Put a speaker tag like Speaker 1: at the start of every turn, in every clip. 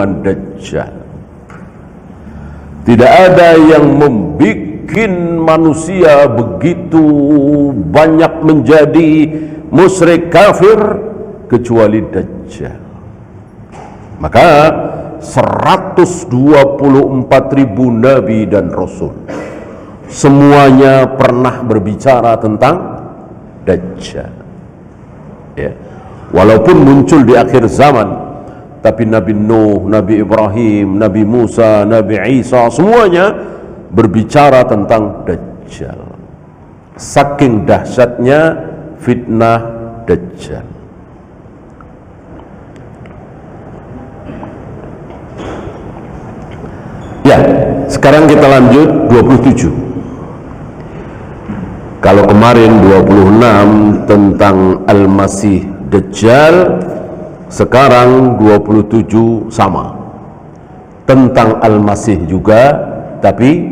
Speaker 1: Dajjal. Tidak ada yang membuat manusia begitu banyak menjadi musyrik kafir kecuali Dajjal. Maka 124.000 nabi dan rasul semuanya pernah berbicara tentang Dajjal. Ya. Walaupun muncul di akhir zaman, tapi Nabi Nuh, Nabi Ibrahim, Nabi Musa, Nabi Isa semuanya berbicara tentang Dajjal. Saking dahsyatnya fitnah Dajjal. Ya, sekarang kita lanjut 27. Kalau kemarin 26 tentang Al-Masih Dajjal, sekarang 27 sama. Tentang Al-Masih juga, tapi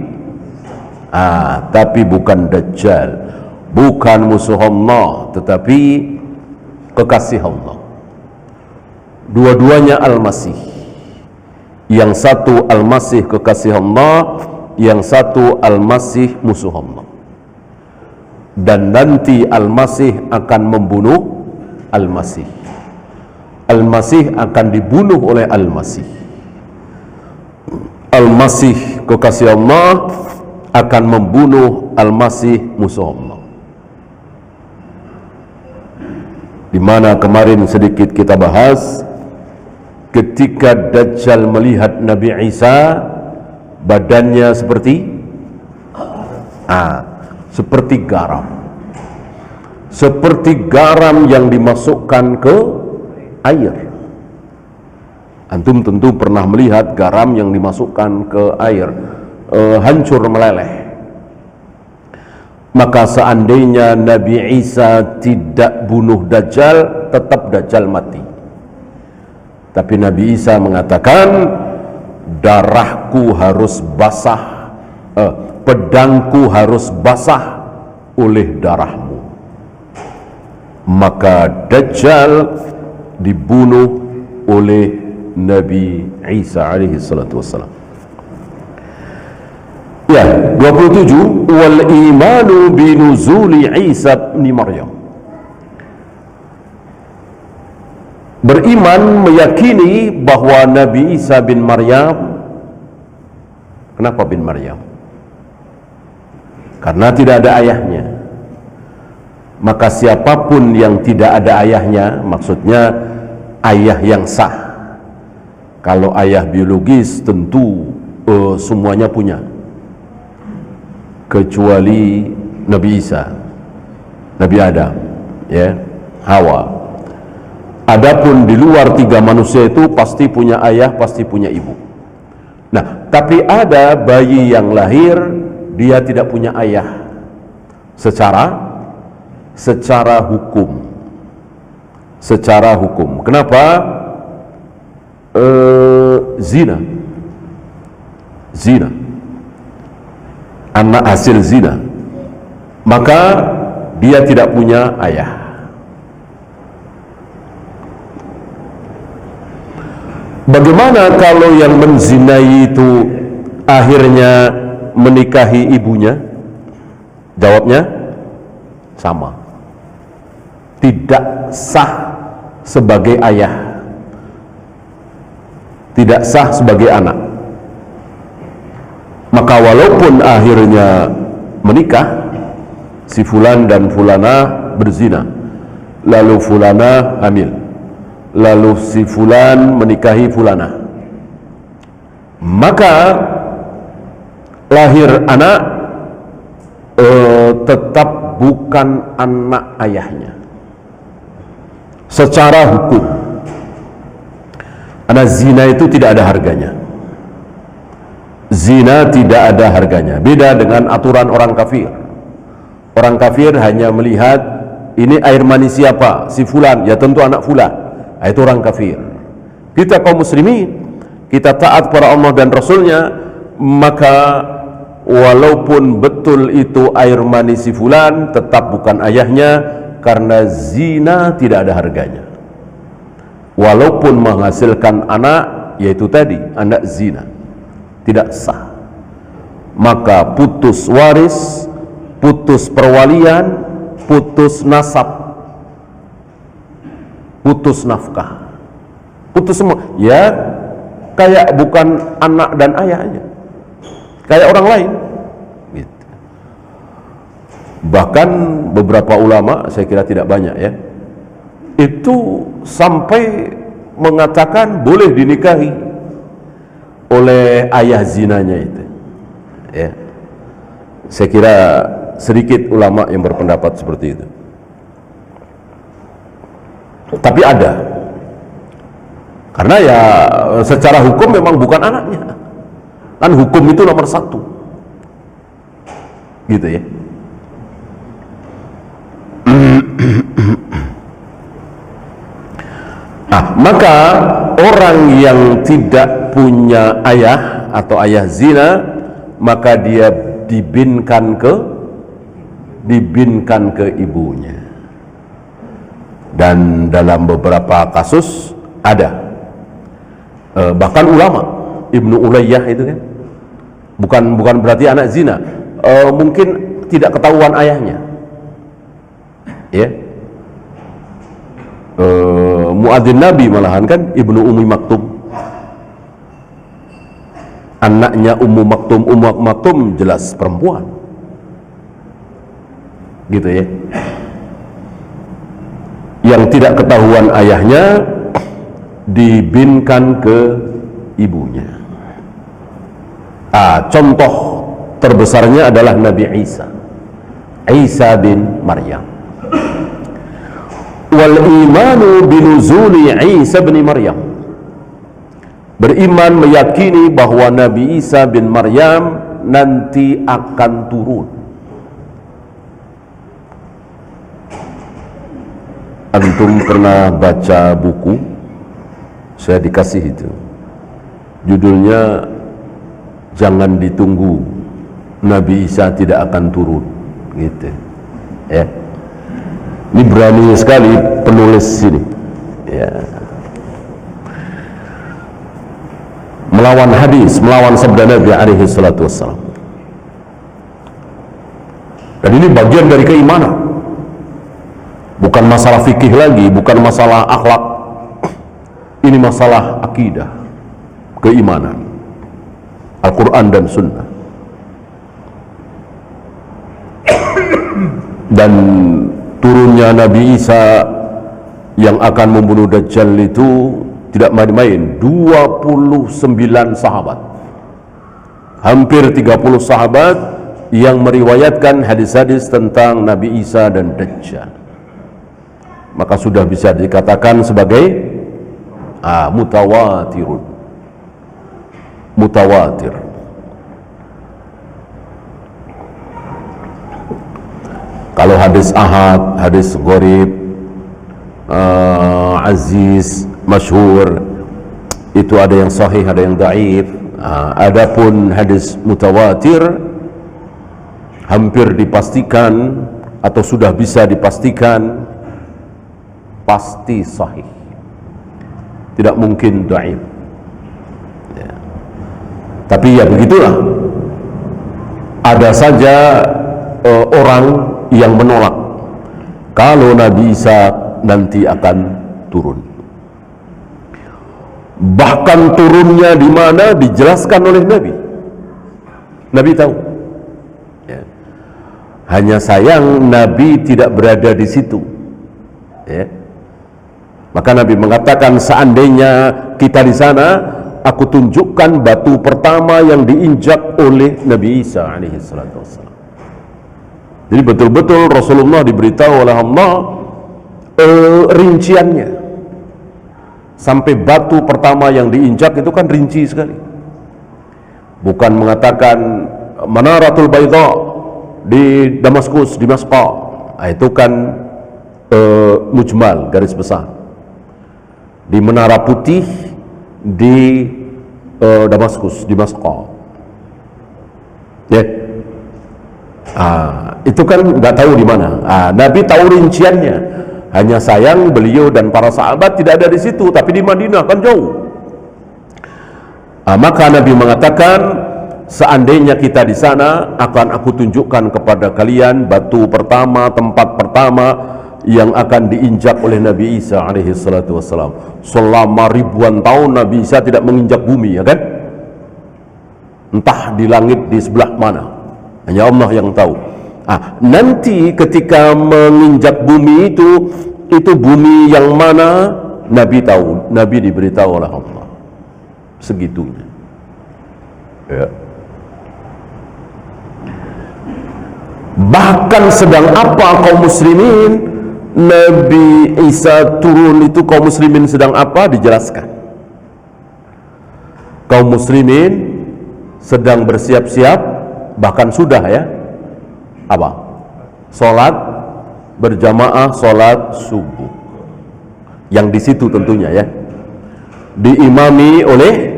Speaker 1: bukan Dajjal, bukan musuh Allah, tetapi kekasih Allah. Dua-duanya Al-Masih. Yang satu Al-Masih kekasih Allah, yang satu Al-Masih musuh Allah. Dan nanti Al-Masih akan membunuh Al-Masih. Al-Masih akan dibunuh oleh Al-Masih. Al-Masih kekasih Allah akan membunuh Al-Masih musuh Allah. Di mana kemarin sedikit kita bahas, ketika Dajjal melihat Nabi Isa, badannya seperti garam. Seperti garam yang dimasukkan ke air. Antum tentu pernah melihat garam yang dimasukkan ke air, hancur meleleh. Maka seandainya Nabi Isa tidak bunuh Dajjal, tetap Dajjal mati. Tapi Nabi Isa mengatakan, darahku harus basah, pedangku harus basah oleh darahmu. Maka Dajjal dibunuh oleh Nabi Isa alaihi salatu wassalam. Ya, 27, wal imanu binuzuli Isa bin Maryam. Beriman, meyakini bahwa Nabi Isa bin Maryam. Kenapa bin Maryam? Karena tidak ada ayahnya. Maka siapapun yang tidak ada ayahnya, maksudnya ayah yang sah. Kalau ayah biologis tentu semuanya punya, kecuali Nabi Isa, Nabi Adam, ya, Hawa. Adapun di luar tiga manusia itu pasti punya ayah, pasti punya ibu. Nah, tapi ada bayi yang lahir dia tidak punya ayah secara hukum. Secara hukum. Kenapa? Zina. Anak hasil zina. Maka dia tidak punya ayah. Bagaimana kalau yang menzinai itu akhirnya menikahi ibunya? Jawabnya sama. Tidak sah sebagai ayah, tidak sah sebagai anak. Maka walaupun akhirnya menikah, si fulan dan fulana berzina, lalu fulana hamil, lalu si fulan menikahi fulana, maka lahir anak tetap bukan anak ayahnya secara hukum. Karena zina itu tidak ada harganya. Zina tidak ada harganya. Beda dengan aturan orang kafir. Orang kafir hanya melihat ini air mani siapa? Si fulan, ya tentu anak fulan. Itu orang kafir. Kita kaum muslimin, kita taat kepada Allah dan Rasulnya, maka walaupun betul itu air mani si fulan, tetap bukan ayahnya, karena zina tidak ada harganya. Walaupun menghasilkan anak, yaitu tadi anak zina, tidak sah. Maka putus waris, putus perwalian, putus nasab, putus nafkah, putus semua. Ya, kayak bukan anak dan ayahnya, kayak orang lain gitu. Bahkan beberapa ulama, saya kira tidak banyak ya, itu sampai mengatakan boleh dinikahi oleh ayah zinanya itu ya. Saya kira sedikit ulama yang berpendapat seperti itu, tapi ada. Karena ya secara hukum memang bukan anaknya, kan hukum itu nomor satu gitu ya. Maka orang yang tidak punya ayah atau ayah zina, maka dia dibinkan ke ibunya. Dan dalam beberapa kasus ada, bahkan ulama, Ibnu Ulayyah itu kan bukan berarti anak zina, mungkin tidak ketahuan ayahnya ya. Muadzin Nabi malahan kan Ibnu Ummi Maktum, anaknya Ummu Maktum. Ummu Maktum jelas perempuan gitu ya, yang tidak ketahuan ayahnya dibinkan ke ibunya. Contoh terbesarnya adalah Nabi Isa bin Maryam. Wal imanu binuzuli Isa bin Maryam, beriman meyakini bahwa Nabi Isa bin Maryam nanti akan turun. Antum pernah baca buku, saya dikasih itu, judulnya Jangan Ditunggu, Nabi Isa Tidak Akan Turun gitu ya. Ini berani sekali penulis sini ya, melawan hadis, melawan sabda Nabi alaihi salatu wassalam. Dan ini bagian dari keimanan, bukan masalah fikih lagi, bukan masalah akhlak, ini masalah akidah, keimanan, Al-Quran dan Sunnah. Dan turunnya Nabi Isa yang akan membunuh Dajjal itu tidak main-main. 29 sahabat, hampir 30 sahabat yang meriwayatkan hadis-hadis tentang Nabi Isa dan Dajjal. Maka sudah bisa dikatakan sebagai mutawatir. Kalau hadis ahad, hadis gharib, aziz, masyhur, itu ada yang sahih, ada yang dhaif. Adapun hadis mutawatir hampir dipastikan atau sudah bisa dipastikan pasti sahih, tidak mungkin dhaif ya. Tapi ya begitulah, ada saja orang yang menolak kalau Nabi Isa nanti akan turun. Bahkan turunnya di mana dijelaskan oleh Nabi. Nabi tahu ya. Hanya sayang Nabi tidak berada di situ ya. Maka Nabi mengatakan, seandainya kita di sana, aku tunjukkan batu pertama yang diinjak oleh Nabi Isa alaihi salatu wassalam. Jadi betul-betul Rasulullah diberitahu oleh Allah rinciannya, sampai batu pertama yang diinjak itu kan rinci sekali. Bukan mengatakan Manaratul Baydha di Damaskus, di Masqa, itu kan mujmal, garis besar. Di Menara Putih di Damaskus, di Masqa ya. Itu kan nggak tahu di mana. Nabi tahu rinciannya. Hanya sayang beliau dan para sahabat tidak ada di situ, tapi di Madinah kan jauh. Maka Nabi mengatakan, seandainya kita di sana, akan aku tunjukkan kepada kalian batu pertama, tempat pertama yang akan diinjak oleh Nabi Isa alaihi salatu wassalam. Selama ribuan tahun Nabi Isa tidak menginjak bumi, ya kan? Entah di langit di sebelah mana, hanya Allah yang tahu. Nanti ketika menginjak bumi itu bumi yang mana Nabi tahu, Nabi diberitahu oleh Allah segitunya, ya. Bahkan sedang apa kaum muslimin, Nabi Isa turun itu kaum muslimin sedang apa, dijelaskan. Kaum muslimin sedang bersiap-siap, bahkan sudah, ya, apa? Sholat berjamaah, sholat subuh. Yang di situ tentunya, ya, diimami oleh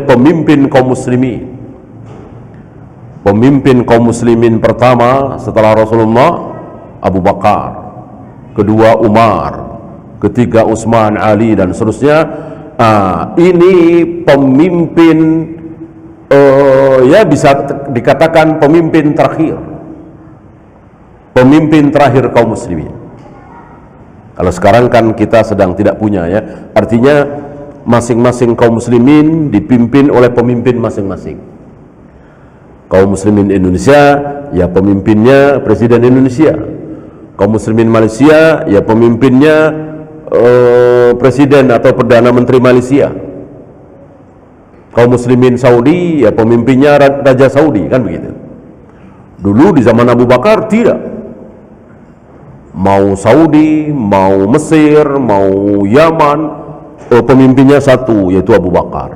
Speaker 1: pemimpin kaum muslimin. Pemimpin kaum muslimin pertama setelah Rasulullah, Abu Bakar, kedua Umar, ketiga Utsman, Ali, dan seterusnya. Ini pemimpin, ya bisa dikatakan pemimpin terakhir, pemimpin terakhir kaum muslimin. Kalau sekarang kan kita sedang tidak punya, ya, artinya masing-masing kaum muslimin dipimpin oleh pemimpin masing-masing. Kaum muslimin Indonesia, ya pemimpinnya Presiden Indonesia. Kaum muslimin Malaysia, ya pemimpinnya Presiden atau Perdana Menteri Malaysia. Kaum muslimin Saudi, ya pemimpinnya Raja Saudi, kan begitu. Dulu di zaman Abu Bakar tidak. Mau Saudi, mau Mesir, mau Yaman, pemimpinnya satu, yaitu Abu Bakar.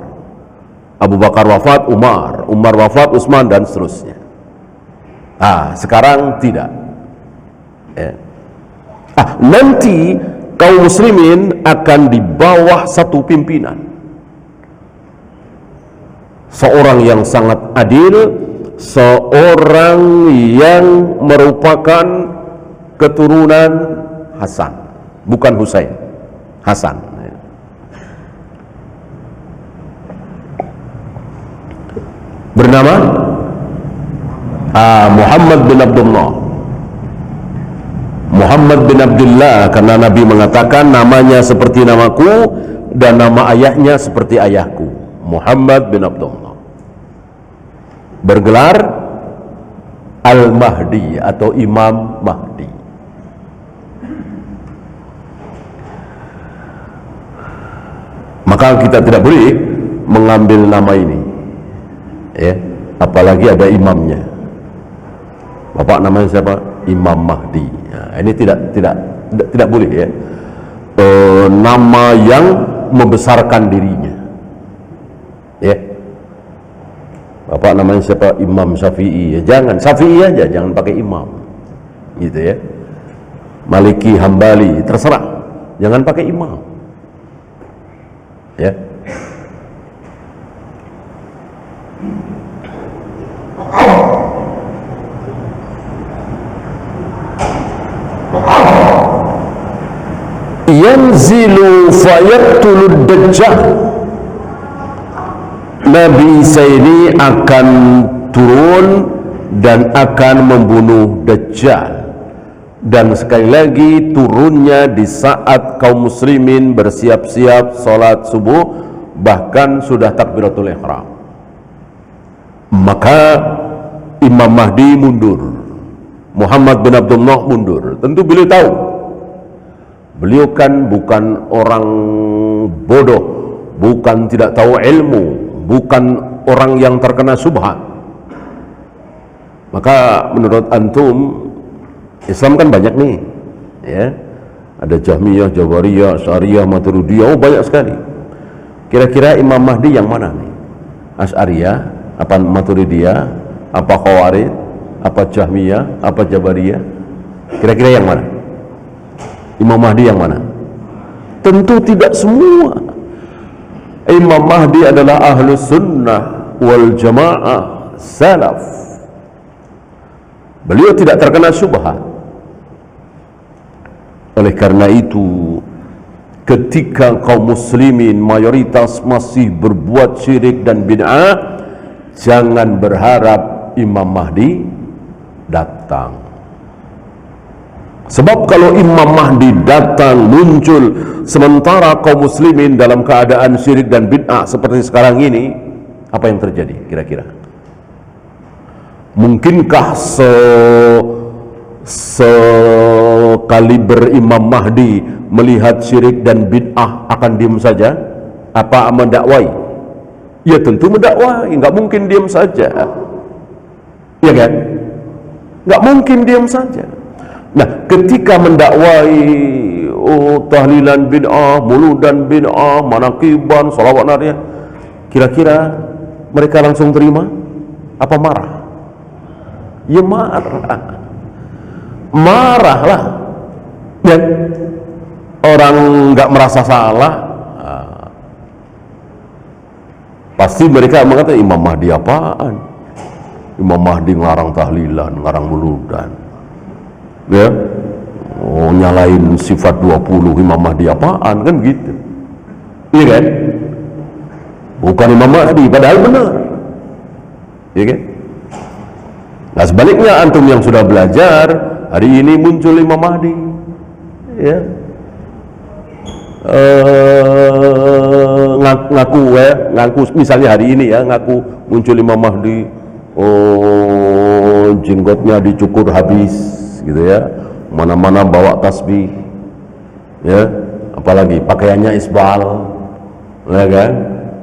Speaker 1: Abu Bakar wafat, Umar wafat, Utsman, dan seterusnya. Sekarang tidak, ya. Nanti kaum muslimin akan di bawah satu pimpinan, seorang yang sangat adil, seorang yang merupakan keturunan Hasan, bukan Husain, Hasan. Bernama Muhammad bin Abdullah. Muhammad bin Abdullah, karena Nabi mengatakan namanya seperti namaku dan nama ayahnya seperti ayahku. Muhammad bin Abdullah. Bergelar Al-Mahdi atau Imam Mahdi. Maka kita tidak boleh mengambil nama ini, ya, apalagi ada imamnya. Bapak namanya siapa? Imam Mahdi. Ini tidak boleh, ya, nama yang membesarkan dirinya, ya. Bapak namanya siapa? Imam Syafi'i, ya, jangan Syafi'i aja, jangan pakai imam, gitu, ya. Maliki, Hambali, terserah, jangan pakai imam, ya. Yanzilu fayaqtulud dajjal. Nabi Isa ini akan turun dan akan membunuh Dajjal. Dan sekali lagi turunnya di saat kaum muslimin bersiap-siap sholat subuh, bahkan sudah takbiratul ihram. Maka Imam Mahdi mundur, Muhammad bin Abdullah mundur. Tentu beliau tahu, beliau kan bukan orang bodoh, bukan tidak tahu ilmu, bukan orang yang terkena syubhat. Maka menurut antum, Islam kan banyak nih, ya. Ada Jahmiyah, Jabariyah, Asy'ariyah, Maturidiyah, banyak sekali. Kira-kira Imam Mahdi yang mana nih? Asy'ariyah, apa Maturidiyah, apa Khawarij, apa Jahmiyah, apa Jabariyah? Kira-kira yang mana? Imam Mahdi yang mana? Tentu tidak semua. Imam Mahdi adalah ahlus sunnah wal jamaah salaf. Beliau tidak terkena syubhat. Oleh karena itu, ketika kaum muslimin mayoritas masih berbuat syirik dan bid'ah, jangan berharap Imam Mahdi datang. Sebab kalau Imam Mahdi datang muncul sementara kaum muslimin dalam keadaan syirik dan bid'ah seperti sekarang ini, apa yang terjadi kira-kira? Mungkinkah sekaliber Imam Mahdi melihat syirik dan bid'ah akan diam saja? Apa mendakwai? Ya tentu mendakwai, nggak mungkin diam saja, ya kan? Nggak mungkin diam saja. Nah, ketika mendakwai tahlilan bid'ah, muludan bid'ah, manakiban, salawat nariyah, kira-kira mereka langsung terima? Apa marah? Ya marah. Marahlah. Dan orang nggak merasa salah, pasti mereka mengatakan Imam Mahdi apaan? Imam Mahdi ngarang tahlilan, ngarang muludan, ya, nyalain sifat 20, Imam Mahdi apaan, kan gitu, iya kan? Bukan Imam Mahdi, padahal benar, iya kan? Nah sebaliknya antum yang sudah belajar, hari ini muncul Imam Mahdi, ya, ngaku misalnya hari ini ya, ngaku muncul Imam Mahdi, jenggotnya dicukur habis gitu ya, mana-mana bawa tasbih, ya, apalagi pakaiannya isbal, ya kan,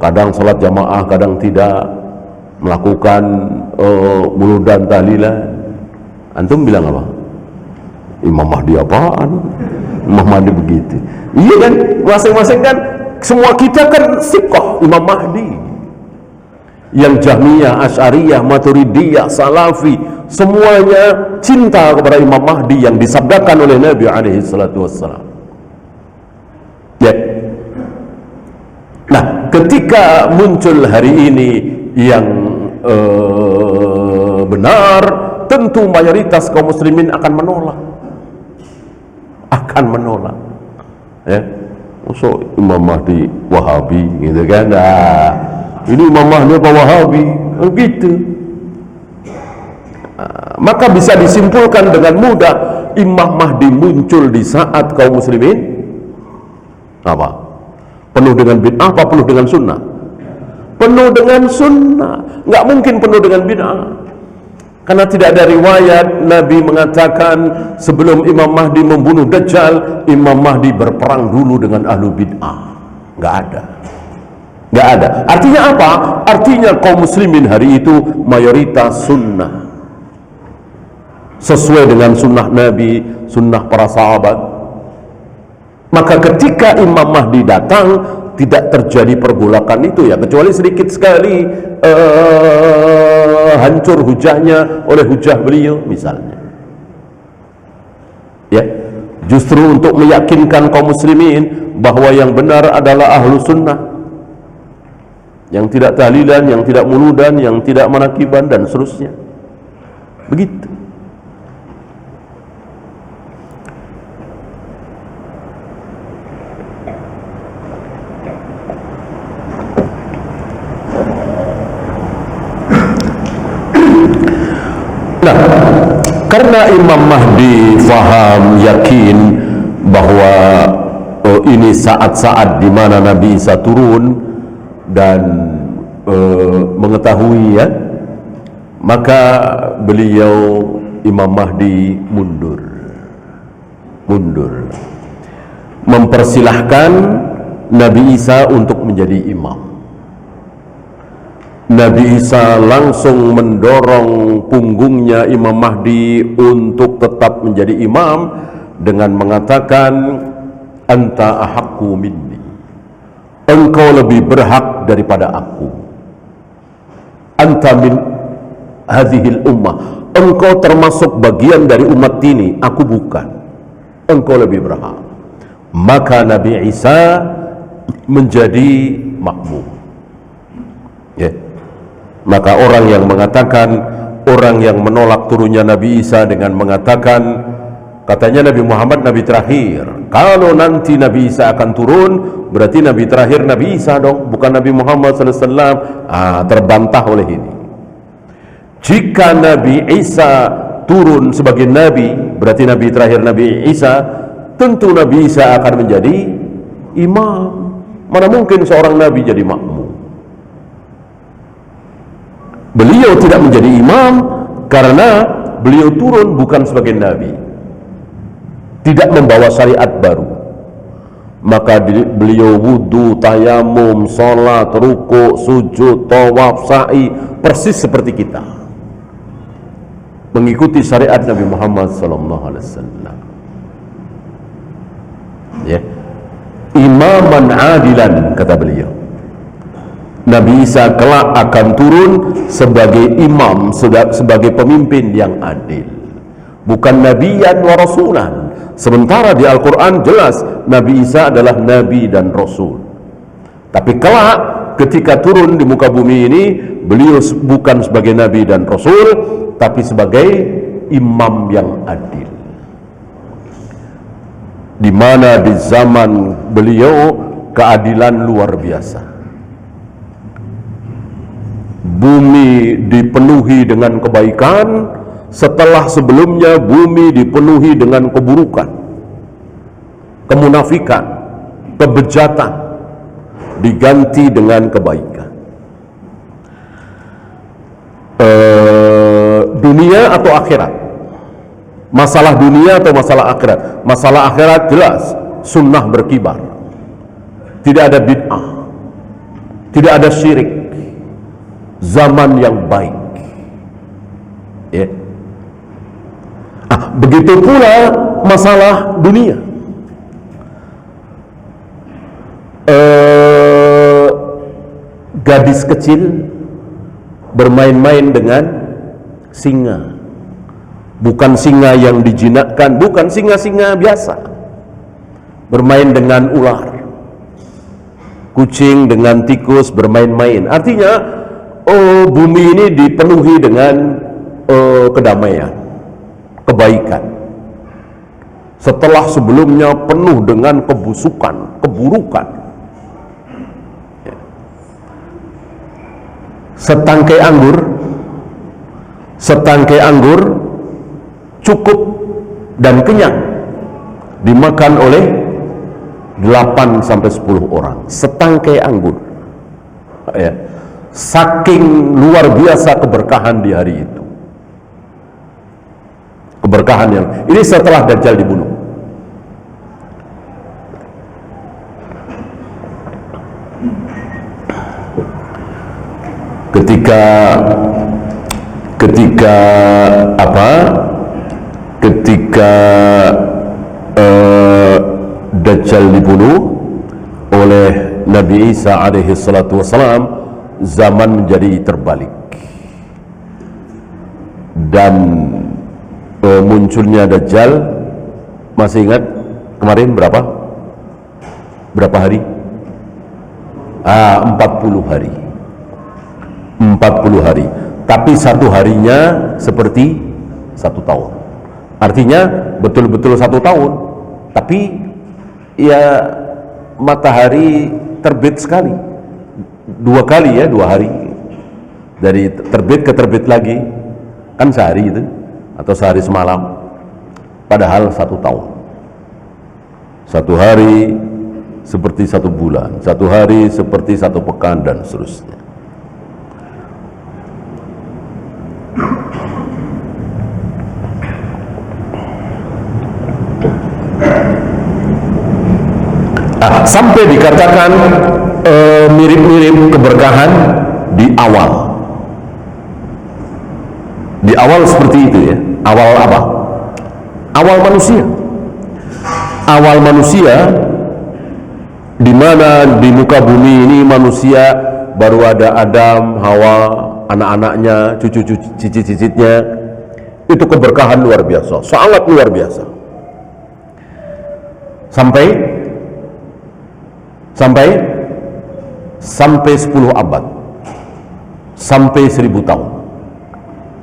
Speaker 1: kadang sholat jamaah, kadang tidak, melakukan muludan tahlilan. Antum bilang apa? Imam Mahdi apaan? Imam Mahdi begitu. Iya kan, masing-masing kan, semua kita kan siqah Imam Mahdi. Yang Jahmiyah, Asy'ariyah, Maturidiyah, Salafi, semuanya cinta kepada Imam Mahdi yang disabdakan oleh Nabi alaihi salatu wassalam. Ya. Nah, ketika muncul hari ini yang benar, tentu mayoritas kaum muslimin akan menolak. Akan menolak. Ya. So, Imam Mahdi Wahabi gitu kan. Nah, ini Imam Mahdi apa Wahabi? Begitu. Maka bisa disimpulkan dengan mudah, Imam Mahdi muncul di saat kaum muslimin apa? Penuh dengan bid'ah apa penuh dengan sunnah? Penuh dengan sunnah. Nggak mungkin penuh dengan bid'ah. Karena tidak ada riwayat Nabi mengatakan sebelum Imam Mahdi membunuh Dajjal, Imam Mahdi berperang dulu dengan ahlu bid'ah. Nggak ada. Nggak ada. Artinya apa? Artinya kaum muslimin hari itu mayoritas sunnah. Sesuai dengan sunnah Nabi, sunnah para sahabat. Maka ketika Imam Mahdi datang, tidak terjadi pergolakan itu ya, kecuali sedikit sekali hancur hujahnya oleh hujah beliau misalnya. Ya, justru untuk meyakinkan kaum muslimin bahwa yang benar adalah ahlu sunnah, yang tidak tahlilan, yang tidak muludan, yang tidak manakiban dan seterusnya. Begitu. Nah, karena Imam Mahdi faham, yakin bahwa ini saat-saat di mana Nabi Isa turun dan mengetahui ya, maka beliau Imam Mahdi mundur, mempersilahkan Nabi Isa untuk menjadi imam. Nabi Isa langsung mendorong punggungnya Imam Mahdi untuk tetap menjadi imam dengan mengatakan, anta ahaqqu minni, engkau lebih berhak daripada aku, anta min hadhil ummah, engkau termasuk bagian dari umat ini, aku bukan, engkau lebih berhak. Maka Nabi Isa menjadi makmum, ya. Maka orang yang mengatakan, orang yang menolak turunnya Nabi Isa dengan mengatakan, katanya Nabi Muhammad Nabi terakhir, Kalau nanti Nabi Isa akan turun, berarti Nabi terakhir Nabi Isa dong, bukan Nabi Muhammad SAW. Terbantah oleh ini. Jika Nabi Isa turun sebagai Nabi, berarti Nabi terakhir Nabi Isa, tentu Nabi Isa akan menjadi imam. Mana mungkin seorang Nabi jadi makmum? Beliau tidak menjadi imam karena beliau turun bukan sebagai Nabi, tidak membawa syariat baru. Maka beliau wudu, tayamum, sholat, ruku, sujud, tawaf, sa'i, persis seperti kita, mengikuti syariat Nabi Muhammad SAW. Ya, imaman adilan, kata beliau. Nabi Isa kelak akan turun sebagai imam, sebagai pemimpin yang adil, bukan nabiyan wa rasulan. Sementara di Al-Quran jelas Nabi Isa adalah nabi dan rasul. Tapi kelak ketika turun di muka bumi ini, beliau bukan sebagai nabi dan rasul, tapi sebagai imam yang adil. Di mana di zaman beliau keadilan luar biasa. Bumi dipenuhi dengan kebaikan, setelah sebelumnya bumi dipenuhi dengan keburukan, kemunafikan, kebejatan, diganti dengan kebaikan. Dunia atau akhirat? Masalah dunia atau masalah akhirat? Masalah akhirat jelas, sunnah berkibar, tidak ada bid'ah, tidak ada syirik, zaman yang baik. Ya. Begitu pula masalah dunia. Gadis kecil bermain-main dengan singa, bukan singa yang dijinakkan, bukan singa-singa biasa, bermain dengan ular. Kucing dengan tikus bermain-main. Artinya bumi ini dipenuhi dengan kedamaian, kebaikan, setelah sebelumnya penuh dengan kebusukan, keburukan. Setangkai anggur cukup dan kenyang dimakan oleh 8-10 orang. Setangkai anggur, ya. Saking luar biasa keberkahan di hari itu. Keberkahan yang ini setelah Dajjal dibunuh. Ketika Dajjal dibunuh oleh Nabi Isa alaihi salatu wassalam, zaman menjadi terbalik dan munculnya Dajjal. Masih ingat kemarin berapa hari? 40 hari. 40 hari, tapi satu harinya seperti 1 tahun. Artinya betul-betul 1 tahun, tapi ya matahari terbit sekali, 2 kali ya, 2 hari, dari terbit ke terbit lagi, kan sehari itu, atau sehari semalam, padahal 1 tahun. 1 hari seperti 1 bulan, 1 hari seperti 1 pekan, dan seterusnya. Sampai dikatakan mirip-mirip keberkahan di awal. Di awal seperti itu ya. Awal apa? Awal manusia. Awal manusia, di mana di muka bumi ini manusia baru ada Adam, Hawa, anak-anaknya, cucu-cucu, cicit-cicitnya. Itu keberkahan luar biasa, sangat luar biasa. Sampai 10 abad, sampai 1000 tahun,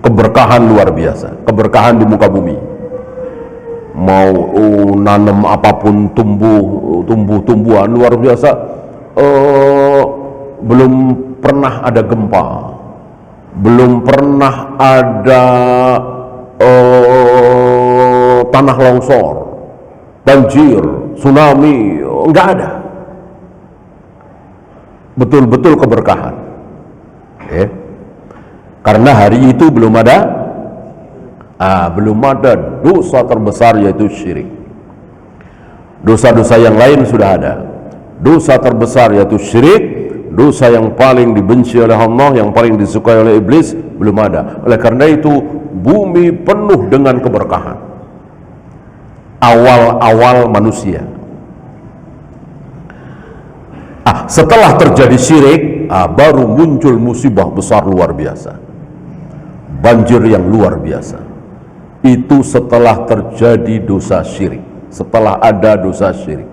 Speaker 1: keberkahan luar biasa, keberkahan di muka bumi. mau nanam apapun, tumbuh-tumbuhan luar biasa. Belum pernah ada gempa, belum pernah ada tanah longsor, banjir, tsunami, enggak ada. Betul-betul keberkahan. Karena hari itu belum ada dosa terbesar, yaitu syirik. Dosa-dosa yang lain sudah ada. Dosa terbesar yaitu syirik, dosa yang paling dibenci oleh Allah, yang paling disukai oleh iblis, belum ada. Oleh karena itu bumi penuh dengan keberkahan. Awal-awal manusia. Setelah terjadi syirik, baru muncul musibah besar luar biasa, banjir yang luar biasa. Itu setelah terjadi dosa syirik, setelah ada dosa syirik.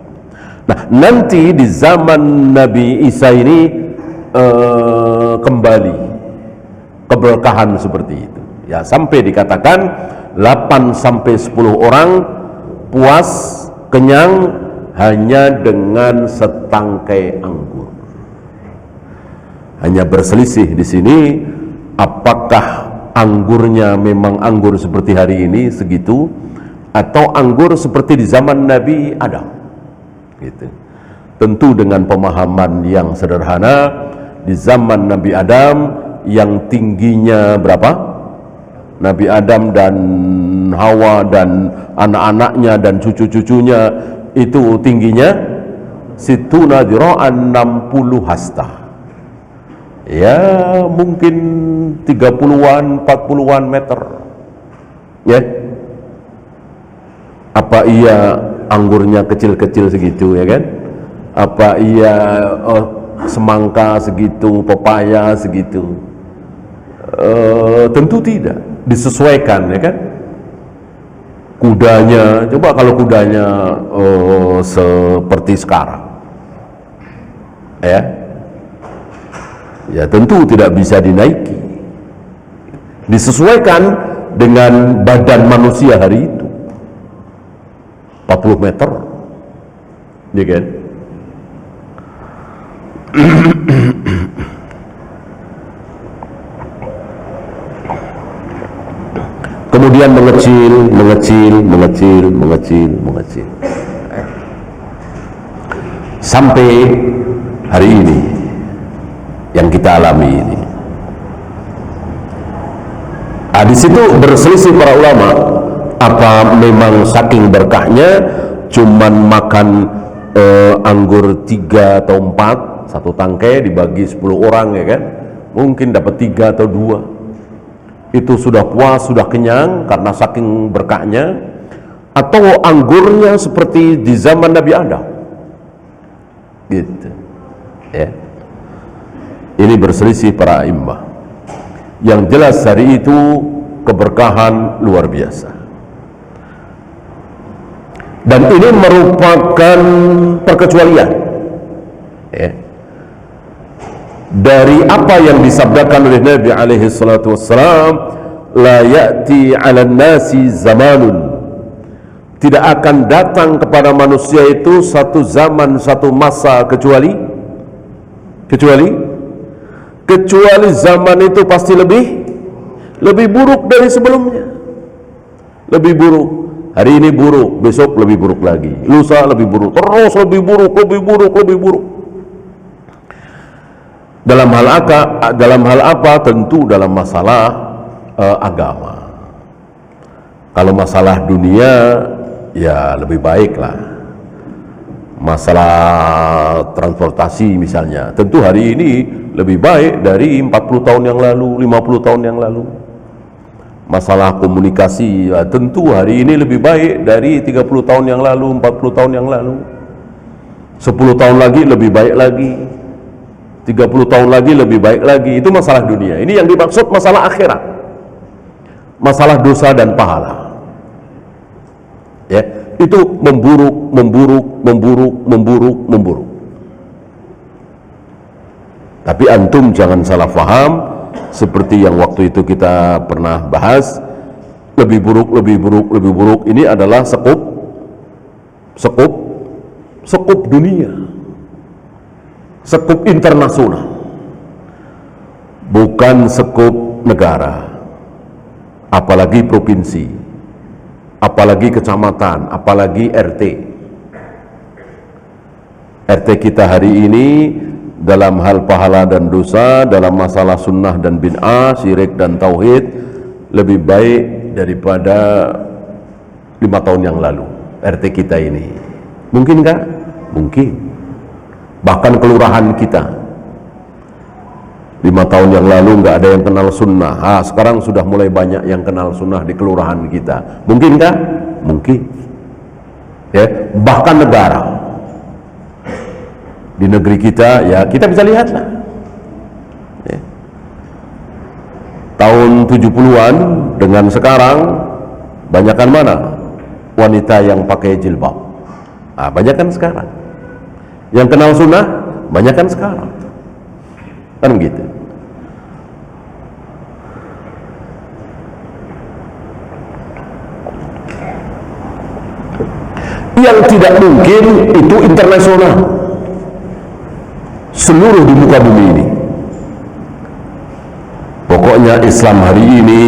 Speaker 1: Nah, nanti di zaman Nabi Isa ini kembali keberkahan seperti itu. Ya, sampai dikatakan 8 sampai 10 orang puas, kenyang hanya dengan setangkai anggur. Hanya berselisih di sini, apakah anggurnya memang anggur seperti hari ini segitu, atau anggur seperti di zaman Nabi Adam, gitu. Tentu dengan pemahaman yang sederhana, di zaman Nabi Adam yang tingginya berapa? Nabi Adam dan Hawa dan anak-anaknya dan cucu-cucunya itu tingginya situna dira'an 60 hasta. Ya, mungkin 30-an, 40-an meter. Ya. Apa iya anggurnya kecil-kecil segitu, ya kan? Apa iya semangka segitu, pepaya segitu? Tentu tidak. Disesuaikan, ya kan? Kudanya, coba kalau kudanya seperti sekarang, ya tentu tidak bisa dinaiki. Disesuaikan dengan badan manusia hari itu, 40 meter, ya kan? Kemudian mengecil sampai hari ini yang kita alami ini. Di situ berselisih para ulama, apa memang saking berkahnya cuman makan anggur 3 atau 4, satu tangkai dibagi 10 orang, ya kan? Mungkin dapat 3 atau 2. Itu sudah puas, sudah kenyang karena saking berkahnya, atau anggurnya seperti di zaman Nabi Adam, gitu, ya. Ini berselisih para imam. Yang jelas hari itu keberkahan luar biasa, dan ini merupakan perkecualian, ya, dari apa yang disabdakan oleh Nabi alaihi salatu wassalam, la ya'ti 'alan nasi zamanun, tidak akan datang kepada manusia itu satu zaman, satu masa, kecuali zaman itu pasti lebih buruk dari sebelumnya. Lebih buruk. Hari ini buruk, besok lebih buruk lagi, lusa lebih buruk, terus lebih buruk. Dalam hal apa? Tentu dalam masalah agama. Kalau masalah dunia, ya lebih baik lah. Masalah transportasi misalnya, tentu hari ini lebih baik dari 40 tahun yang lalu, 50 tahun yang lalu. Masalah komunikasi, ya tentu hari ini lebih baik dari 30 tahun yang lalu, 40 tahun yang lalu. 10 tahun lagi lebih baik lagi, 30 tahun lagi lebih baik lagi. Itu masalah dunia. Ini yang dimaksud masalah akhirat, masalah dosa dan pahala, ya. Itu memburuk. Tapi antum jangan salah faham, seperti yang waktu itu kita pernah bahas, lebih buruk, lebih buruk, lebih buruk. Ini adalah sekup dunia, sekup internasional, bukan sekup negara, apalagi provinsi, apalagi kecamatan, apalagi RT. RT kita hari ini dalam hal pahala dan dosa, dalam masalah sunnah dan bid'ah, syirik dan tauhid, lebih baik daripada 5 tahun yang lalu. RT kita ini mungkin nggak? Mungkin. Bahkan kelurahan kita 5 tahun yang lalu nggak ada yang kenal sunnah, sekarang sudah mulai banyak yang kenal sunnah di kelurahan kita. Mungkin nggak? Mungkin. Ya, bahkan negara, di negeri kita, ya kita bisa lihatlah ya. Tahun 70-an dengan sekarang, banyakan mana wanita yang pakai jilbab? Banyakan sekarang. Yang kenal sunnah, banyakan sekarang. Kan begitu. Yang tidak mungkin itu internasional, seluruh di muka bumi ini. Pokoknya Islam hari ini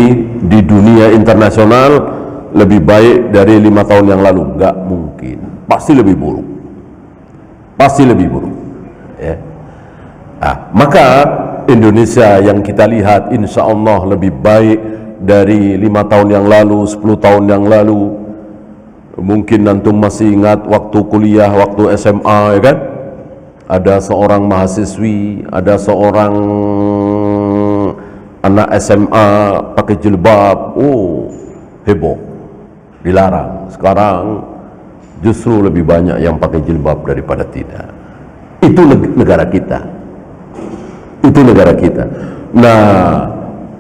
Speaker 1: di dunia internasional lebih baik dari 5 tahun yang lalu. Nggak mungkin, pasti lebih buruk, pasti lebih buruk ya. Maka Indonesia yang kita lihat insya Allah lebih baik dari 5 tahun yang lalu, 10 tahun yang lalu. Mungkin antum masih ingat waktu kuliah, waktu SMA, ya kan? Ada seorang mahasiswi, ada seorang anak SMA pakai jilbab, heboh, dilarang. Sekarang justru lebih banyak yang pakai jilbab daripada tidak. Itu negara kita. Itu negara kita. Nah,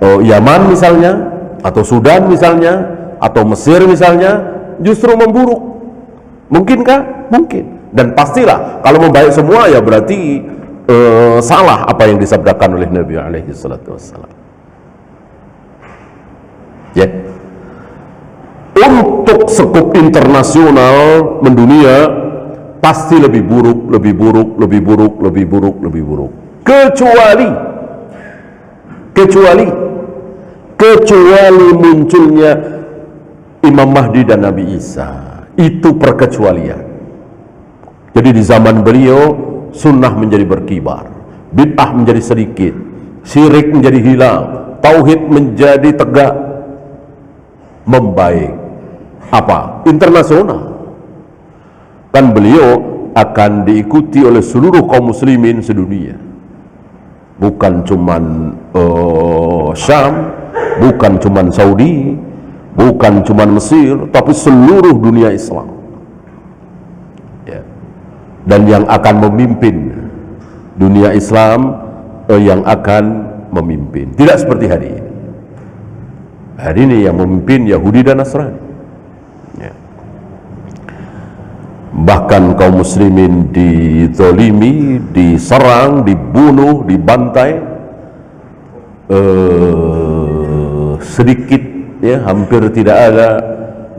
Speaker 1: Yaman misalnya, atau Sudan misalnya, atau Mesir misalnya, justru memburuk. Mungkinkah? Mungkin. Dan pastilah kalau membaik semua, ya berarti salah apa yang disabdakan oleh Nabi alaihi salatu wassalam. Ya. Untuk sekup internasional mendunia pasti lebih buruk, lebih buruk, lebih buruk, lebih buruk, lebih buruk. Kecuali munculnya Imam Mahdi dan Nabi Isa. Itu perkecualian. Jadi di zaman beliau sunnah menjadi berkibar, bid'ah menjadi sedikit, syirik menjadi hilang, tauhid menjadi tegak, membaik. Apa? Internasional. Kan beliau akan diikuti oleh seluruh kaum muslimin sedunia. Bukan cuman Syam, bukan cuman Saudi, bukan cuman Mesir, tapi seluruh dunia Islam. Ya. Dan yang akan memimpin dunia Islam, yang akan memimpin. Tidak seperti hari ini. Hari ini yang memimpin Yahudi dan Nasrani. Ya. Bahkan kaum muslimin dizalimi, diserang, dibunuh, dibantai. Sedikit, ya, hampir tidak ada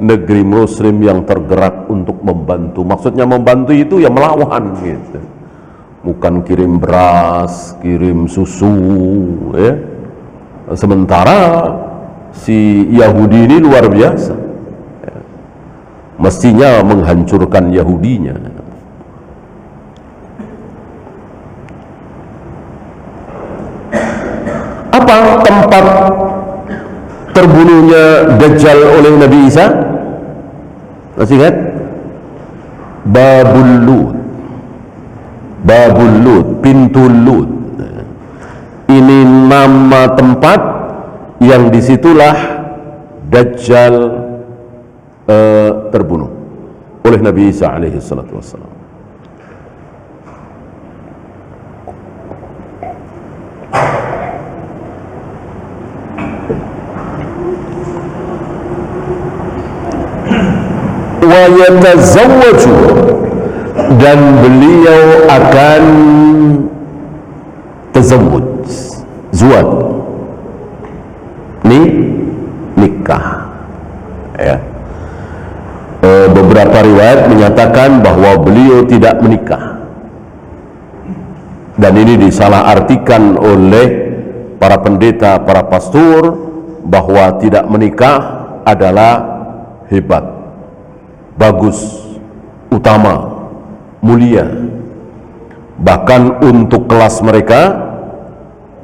Speaker 1: negeri muslim yang tergerak untuk membantu. Maksudnya membantu itu ya melawan gitu. Bukan kirim beras, kirim susu, ya. Sementara si Yahudi ini luar biasa, ya. Mestinya menghancurkan Yahudinya. Apa tempat terbunuhnya Dajjal oleh Nabi Isa? Masih ingat? Babul Lut, pintu Lut. Ini nama tempat yang disitulah Dajjal terbunuh oleh Nabi Isa alaihi salatu wassalam. Wa yatazawwaju, dan beliau akan tazawwuj, zuwaj, nikah. ya. Beberapa riwayat menyatakan bahwa beliau tidak menikah, dan ini disalahartikan oleh para pendeta, para pastor, bahwa tidak menikah adalah hebat, bagus, utama, mulia. Bahkan untuk kelas mereka,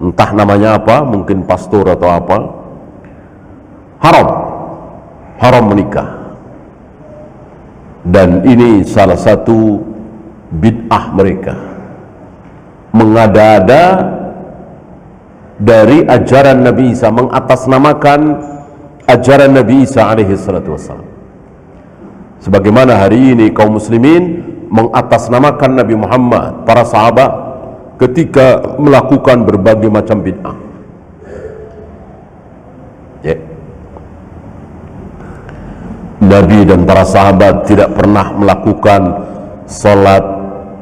Speaker 1: entah namanya apa, mungkin pastor atau apa, haram menikah. Dan ini salah satu bid'ah mereka, mengada-ada dari ajaran Nabi Isa, mengatasnamakan ajaran Nabi Isa alaihi salatu wassalam. Sebagaimana hari ini kaum muslimin mengatasnamakan Nabi Muhammad, para sahabat, ketika melakukan berbagai macam bid'ah. Nabi dan para sahabat tidak pernah melakukan salat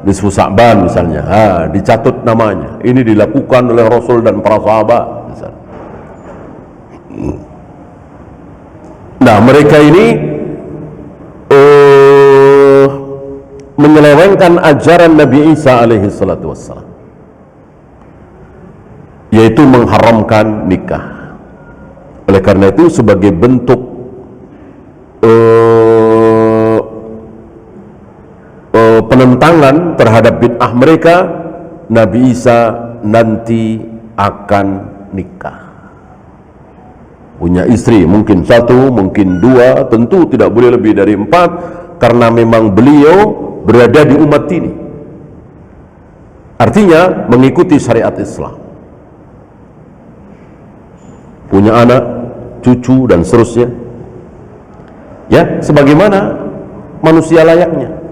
Speaker 1: nisfu Sa'ban misalnya, dicatut namanya, ini dilakukan oleh Rasul dan para sahabat misalnya. Nah, mereka ini menyelewengkan ajaran Nabi Isa alaihi salatu wassalam, yaitu mengharamkan nikah. Oleh karena itu, sebagai bentuk penentangan terhadap bid'ah mereka, Nabi Isa nanti akan nikah, punya istri, mungkin satu, mungkin dua, tentu tidak boleh lebih dari 4, karena memang beliau berada di umat ini, artinya mengikuti syariat Islam, punya anak, cucu, dan seterusnya, ya, sebagaimana manusia layaknya.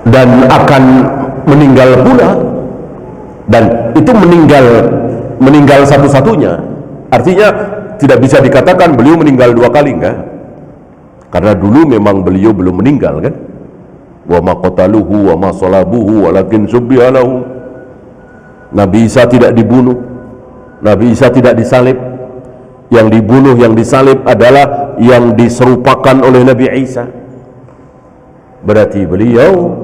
Speaker 1: Dan akan meninggal pula, dan itu meninggal satu-satunya, artinya tidak bisa dikatakan beliau meninggal 2 kali, enggak, karena dulu memang beliau belum meninggal, kan. Wa ma qataluhu wa ma salabuhu walakin syubbiha lahu. Nabi Isa tidak dibunuh, Nabi Isa tidak disalib. Yang dibunuh, yang disalib adalah yang diserupakan oleh Nabi Isa. Berarti beliau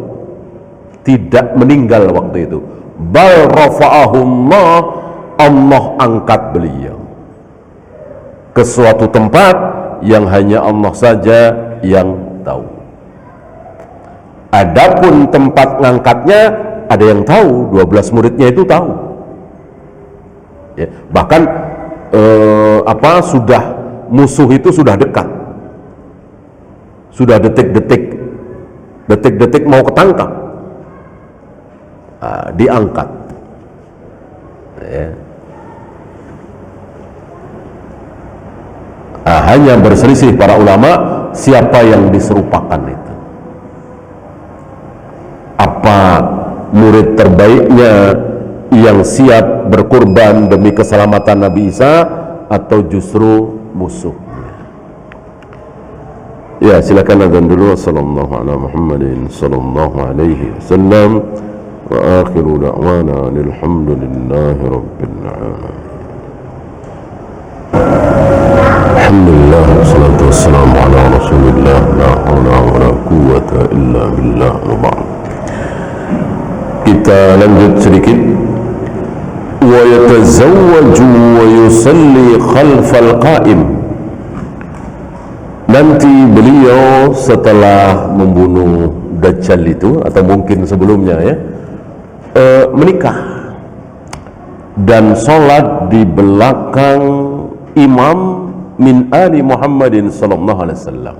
Speaker 1: tidak meninggal waktu itu. Bal rafa'ahullah, Allah angkat beliau ke suatu tempat yang hanya Allah saja yang tahu. Adapun tempat ngangkatnya ada yang tahu, 12 muridnya itu tahu. Ya, bahkan sudah musuh itu sudah dekat, sudah detik-detik mau ketangkap, diangkat. Ya. Hanya berselisih para ulama siapa yang diserupakan itu. Apa murid terbaiknya yang siap berkorban demi keselamatan Nabi Isa, atau justru musuhnya? Ya, silakan azan dulu. Sallallahu ala Muhammadin sallallahu alaihi wasallam, wa akhiru da'wana alhamdulillahi rabbil alamin. Alhamdulillah, wassalatu wassalamu ala rasulillah, la hawla wa la quwwata illa billah, wa ba'd. Kita lanjut sedikit. Wa yatazawwaju wa yusalli khalfal qa'im. Nanti beliau setelah membunuh Dajjal itu, atau mungkin sebelumnya, ya, menikah dan sholat di belakang imam min ali Muhammadin sallallahu alaihi wasallam,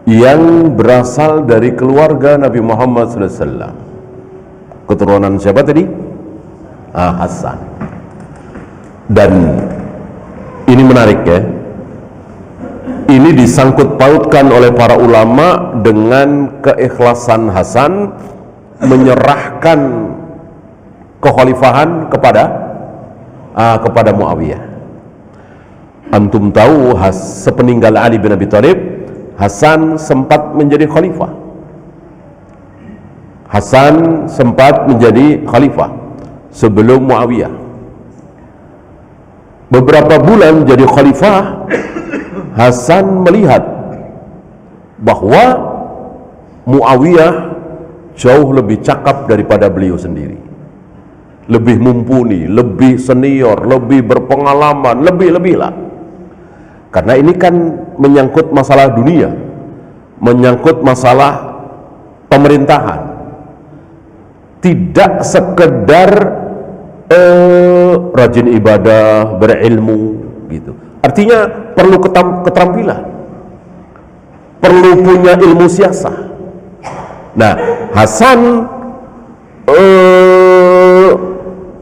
Speaker 1: yang berasal dari keluarga Nabi Muhammad sallallahu alaihi wasallam. Keturunan siapa tadi? Hasan. Dan ini menarik, ya, ini disangkut pautkan oleh para ulama dengan keikhlasan Hasan menyerahkan kekhalifahan kepada Muawiyah. Antum tahu, sepeninggal Ali bin Abi Thalib, Hasan sempat menjadi khalifah. Hasan sempat menjadi khalifah sebelum Muawiyah. Beberapa bulan jadi khalifah, Hasan melihat bahwa Muawiyah jauh lebih cakap daripada beliau sendiri, lebih mumpuni, lebih senior, lebih berpengalaman, lebih lah. Karena ini kan menyangkut masalah dunia, menyangkut masalah pemerintahan, tidak sekedar rajin ibadah, berilmu gitu. Artinya perlu keterampilan, perlu punya ilmu siasah. Nah, Hasan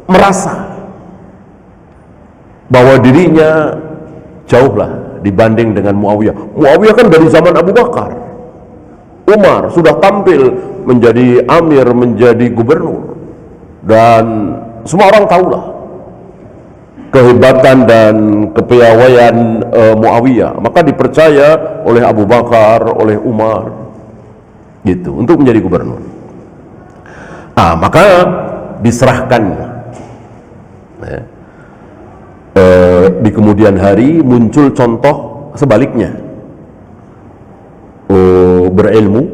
Speaker 1: merasa bahwa dirinya jauhlah dibanding dengan Muawiyah. Muawiyah kan dari zaman Abu Bakar, Umar sudah tampil menjadi amir, menjadi gubernur, dan semua orang tahulah kehebatan dan kepiawaian Muawiyah. Maka dipercaya oleh Abu Bakar, oleh Umar gitu untuk menjadi gubernur. Maka diserahkan ya. Di kemudian hari muncul contoh sebaliknya, berilmu,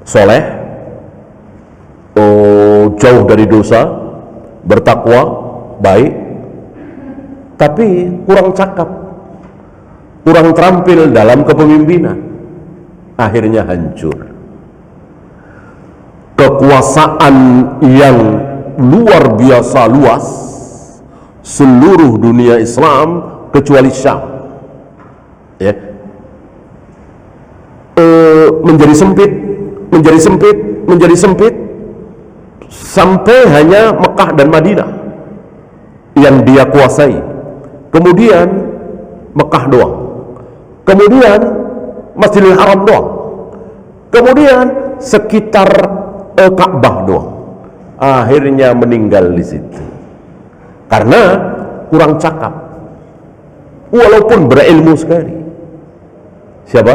Speaker 1: soleh, jauh dari dosa, bertakwa, baik, tapi kurang cakap, kurang terampil dalam kepemimpinan, akhirnya hancur. Kekuasaan yang luar biasa luas, seluruh dunia Islam kecuali Syam ya, menjadi sempit sampai hanya Mekah dan Madinah yang dia kuasai, kemudian Mekah doang, kemudian Masjidil Haram doang, kemudian sekitar Ka'bah doang. Akhirnya meninggal di situ karena kurang cakap, walaupun berilmu sekali. Siapa?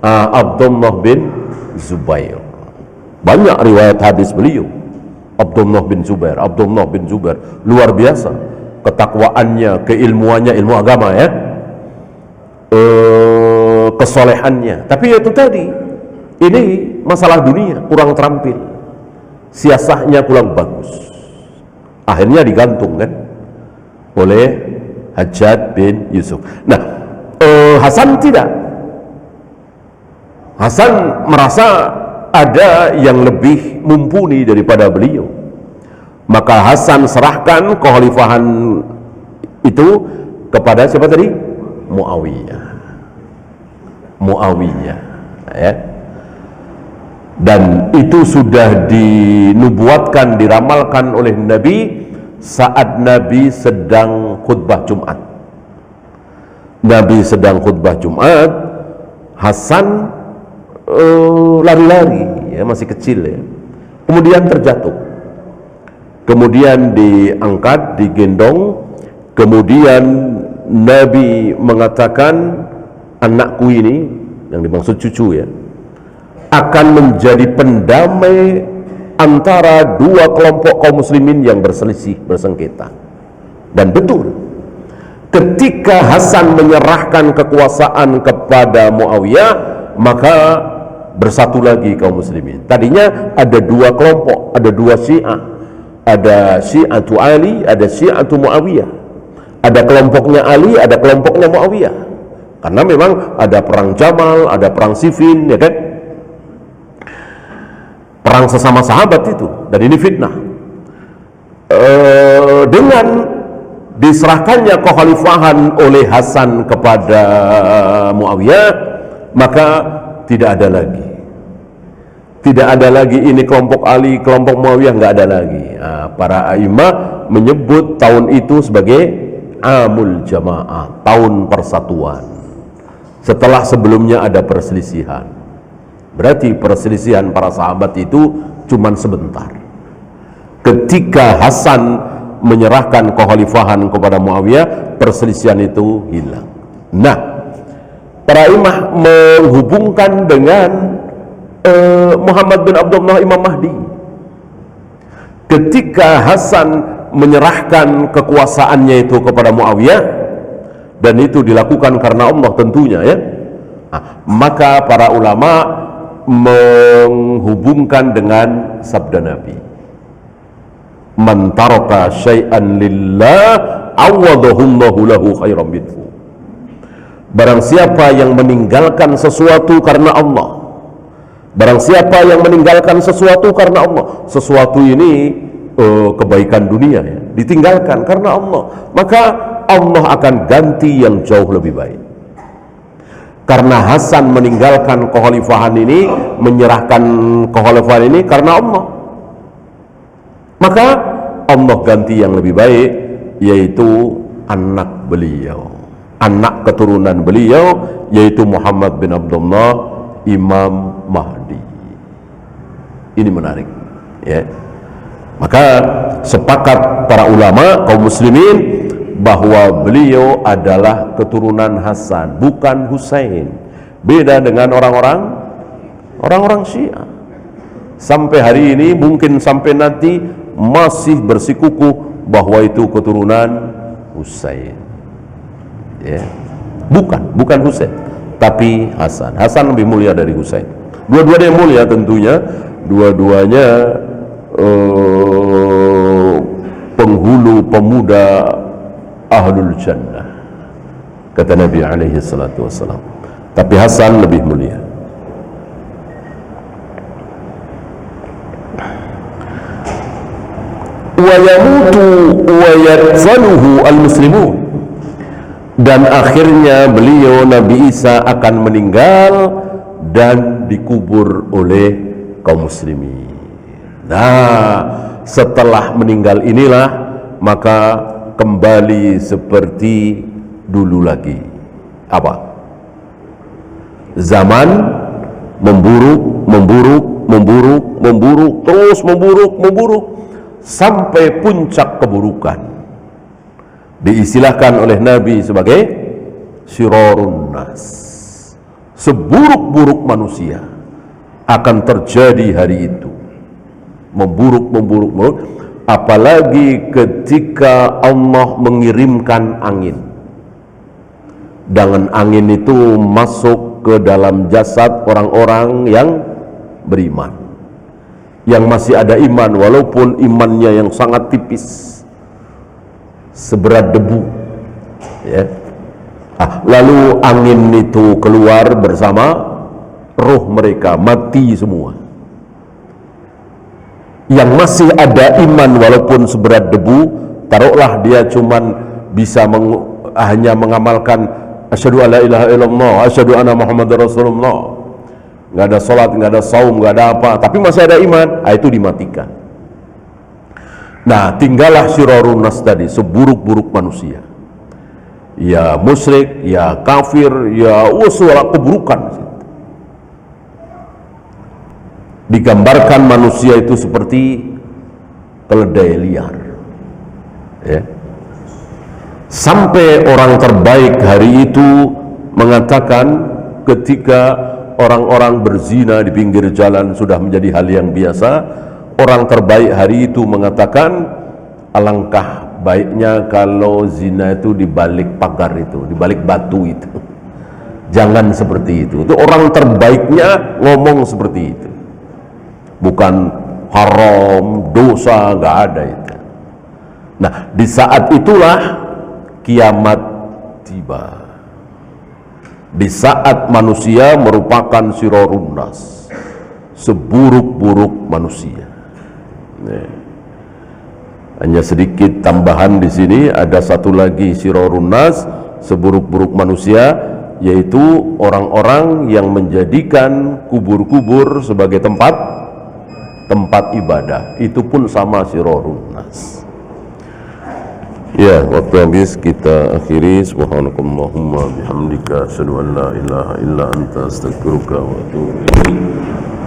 Speaker 1: Abdullah bin Zubair. Banyak riwayat hadis beliau. Abdullah bin Zubair luar biasa ketakwaannya, keilmuannya, ilmu agama ya, kesolehannya. Tapi itu tadi, ini masalah dunia, kurang terampil, siasahnya kurang bagus, akhirnya digantung kan oleh Hajjaj bin Yusuf. Nah, Hasan tidak. Hasan merasa ada yang lebih mumpuni daripada beliau, maka Hasan serahkan kekhalifahan itu kepada siapa tadi? Muawiyah ya. Dan itu sudah dinubuatkan, diramalkan oleh Nabi saat Nabi sedang khutbah Jumat. Nabi sedang khutbah Jumat, Hasan lari-lari ya, masih kecil ya, kemudian terjatuh, kemudian diangkat, digendong, kemudian Nabi mengatakan, anakku ini, yang dimaksud cucu ya, akan menjadi pendamai antara dua kelompok kaum muslimin yang berselisih, bersengketa. Dan betul, ketika Hasan menyerahkan kekuasaan kepada Muawiyah, maka bersatu lagi kaum muslimin. Tadinya ada dua kelompok, ada dua Syiah, ada Syiatu Ali, ada Syiatu Muawiyah, ada kelompoknya Ali, ada kelompoknya Muawiyah, karena memang ada perang Jamal, ada perang Siffin ya kan, perang sesama sahabat itu, dan ini fitnah. Dengan diserahkannya kekhalifahan oleh Hasan kepada Muawiyah, maka tidak ada lagi ini kelompok Ali, kelompok Muawiyah, nggak ada lagi. Para a'imah menyebut tahun itu sebagai Amul Jamaah, tahun persatuan, setelah sebelumnya ada perselisihan. Berarti perselisihan para sahabat itu cuman sebentar. Ketika Hasan menyerahkan kekhalifahan kepada Muawiyah, perselisihan itu hilang. Nah, para imam menghubungkan dengan Muhammad bin Abdullah Imam Mahdi. Ketika Hasan menyerahkan kekuasaannya itu kepada Muawiyah, dan itu dilakukan karena Allah tentunya ya. Maka para ulama menghubungkan dengan sabda Nabi, man taraka syai'an lillah awadahullahu lahu khairan minhu. Barang siapa yang meninggalkan sesuatu karena Allah, barang siapa yang meninggalkan sesuatu karena Allah, sesuatu ini kebaikan dunia ya, ditinggalkan karena Allah, maka Allah akan ganti yang jauh lebih baik. Karena Hasan meninggalkan kekhalifahan ini, menyerahkan kekhalifahan ini karena Allah, maka Allah ganti yang lebih baik, yaitu anak beliau, anak keturunan beliau, yaitu Muhammad bin Abdullah, Imam Mahdi. Ini menarik ya. Maka sepakat para ulama kaum muslimin bahwa beliau adalah keturunan Hasan, bukan Husain. Beda dengan orang-orang Syiah. Sampai hari ini, mungkin sampai nanti masih bersikukuh bahwa itu keturunan Husain ya. Bukan Husain, tapi Hasan. Hasan lebih mulia dari Husain. Dua-duanya mulia tentunya, dua-duanya penghulu pemuda ahlul jannah, kata Nabi alaihi salatu wassalam. Tapi Hasan lebih mulia. Wa yamutu wa yadfanuhu al-muslimun, dan akhirnya beliau Nabi Isa akan meninggal dan dikubur oleh kaum muslimin. Nah, setelah meninggal inilah maka kembali seperti dulu lagi. Apa? Zaman memburuk, terus memburuk sampai puncak keburukan. Diistilahkan oleh Nabi sebagai syirarun nas. Seburuk-buruk manusia akan terjadi hari itu. Memburuk, apalagi ketika Allah mengirimkan angin. Dan angin itu masuk ke dalam jasad orang-orang yang beriman, yang masih ada iman, walaupun imannya yang sangat tipis, seberat debu ya. Lalu angin itu keluar bersama roh mereka, mati semua. Yang masih ada iman walaupun seberat debu, taruhlah dia cuman bisa hanya mengamalkan asyhadu alla ilaha illallah, asyhadu anna muhammadar rasulullah, nggak ada sholat, nggak ada saum, nggak ada apa, tapi masih ada iman, itu dimatikan. Nah, tinggallah syirarun nas tadi, seburuk-buruk manusia, ya musyrik, ya kafir, ya segala keburukan. Digambarkan manusia itu seperti keledai liar ya. Sampai orang terbaik hari itu mengatakan, ketika orang-orang berzina di pinggir jalan sudah menjadi hal yang biasa, orang terbaik hari itu mengatakan, alangkah baiknya kalau zina itu di balik pagar itu, di balik batu itu. Jangan seperti itu. Itu orang terbaiknya ngomong seperti itu. Bukan haram, dosa, nggak ada itu. Nah, di saat itulah kiamat tiba. Di saat manusia merupakan syirarun nas, seburuk-buruk manusia. Hanya sedikit tambahan di sini, ada satu lagi syirarun nas, seburuk-buruk manusia, yaitu orang-orang yang menjadikan kubur-kubur sebagai tempat ibadah. Itu pun sama syirarun nas. Ya, waktu habis, kita akhiri. Subhanakallahumma bihamdika asyhadu an la ilaha illa anta astaghfiruka wa atubu ilaik.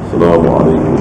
Speaker 1: Assalamualaikum